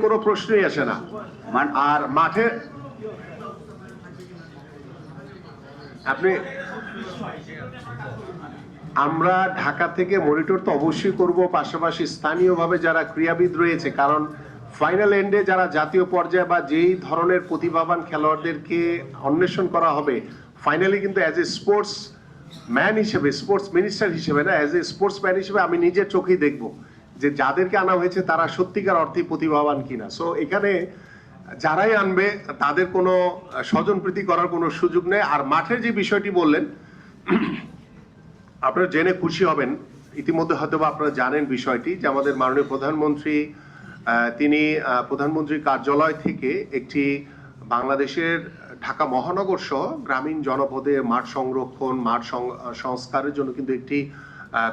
কোনো প্রশ্নই আসে না। আর মাঠে আপনি আমরা ঢাকা থেকে মনিটর তো অবশ্যই করব, পাশাপাশি স্থানীয়ভাবে যারা ক্রীড়াবিদ রয়েছে, কারণ ফাইনাল এন্ডে যারা জাতীয় পর্যায়ে বা যেই ধরনের প্রতিভাবান খেলোয়াড়দেরকে অন্বেষণ করা হবে, ফাইনালি কিন্তু অ্যাজ এ স্পোর্টস ম্যান হিসেবে, স্পোর্টস মিনিস্টার হিসেবে না, অ্যাজ এ স্পোর্টস ম্যান হিসেবে আমি নিজের চোখেই দেখব যে যাদেরকে আনা হয়েছে তারা সত্যিকার অর্থে প্রতিভাবান কিনা। সো এখানে যারাই আনবে তাদের কোনো স্বজনপ্রীতি করার কোনো সুযোগ নেই। আর মাঠের যে বিষয়টি বললেন, আপনারা জেনে খুশি হবেন, ইতিমধ্যে হয়তো আপনারা জানেন বিষয়টি, যে আমাদের মাননীয় প্রধানমন্ত্রী তিনি প্রধানমন্ত্রীর কার্যালয় থেকে একটি বাংলাদেশের ঢাকা মহানগর সহ গ্রামীণ জনপদে মাঠ সংরক্ষণ, মাঠ সংস্কারের জন্য কিন্তু একটি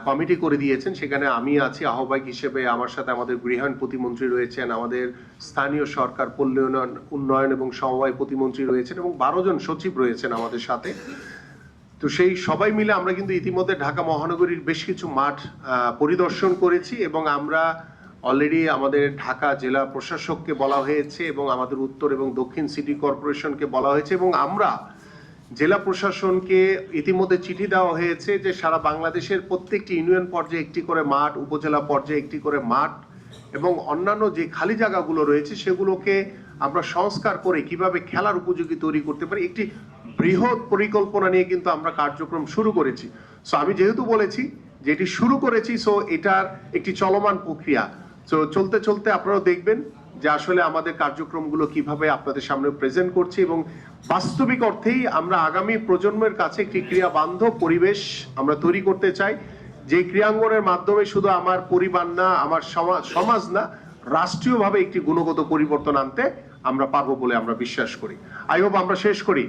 কমিটি করে দিয়েছেন। সেখানে আমি আছি আহ্বায়ক হিসেবে, আমার সাথে আমাদের গৃহায়ণ প্রতিমন্ত্রী রয়েছেন, আমাদের স্থানীয় সরকার পল্লী উন্নয়ন এবং সমবায় প্রতিমন্ত্রী রয়েছেন, এবং 12 জন সচিব রয়েছেন আমাদের সাথে। তো সেই সবাই মিলে আমরা কিন্তু ইতিমধ্যে ঢাকা মহানগরীর বেশ কিছু মাঠ পরিদর্শন করেছি, এবং আমরা অলরেডি আমাদের ঢাকা জেলা প্রশাসককে বলা হয়েছে এবং আমাদের উত্তর এবং দক্ষিণ সিটি কর্পোরেশনকে বলা হয়েছে, এবং আমরা জেলা প্রশাসনকে ইতিমধ্যে চিঠি দেওয়া হয়েছে যে সারা বাংলাদেশের প্রত্যেকটি ইউনিয়ন পর্যায়ে একটি করে মাঠ, উপজেলা পর্যায়ে একটি করে মাঠ, এবং অন্যান্য যে খালি জায়গাগুলো রয়েছে সেগুলোকে আমরা সংস্কার করে কিভাবে খেলার উপযোগী তৈরি করতে পারি, একটি বৃহৎ পরিকল্পনা নিয়ে কিন্তু আমরা কার্যক্রম শুরু করেছি। সো আমি যেহেতু বলেছি যে এটি শুরু করেছি, সো এটার একটি চলমান প্রক্রিয়া। সো চলতে চলতে আপনারাও দেখবেন যে আসলে আমাদের কার্যক্রমগুলো কিভাবে আপনাদের সামনে প্রেজেন্ট করছি, এবং বাস্তবিক অর্থেই আমরা আগামী প্রজন্মের কাছে একটি ক্রীড়া বান্ধব পরিবেশ আমরা তৈরি করতে চাই, যে ক্রীড়াঙ্গনের মাধ্যমে শুধু আমার পরিবার না, আমার সমাজ না, রাষ্ট্রীয়ভাবে একটি গুণগত পরিবর্তন আনতে আমরা পারবো বলে আমরা বিশ্বাস করি। আই হোপ আমরা শেষ করি।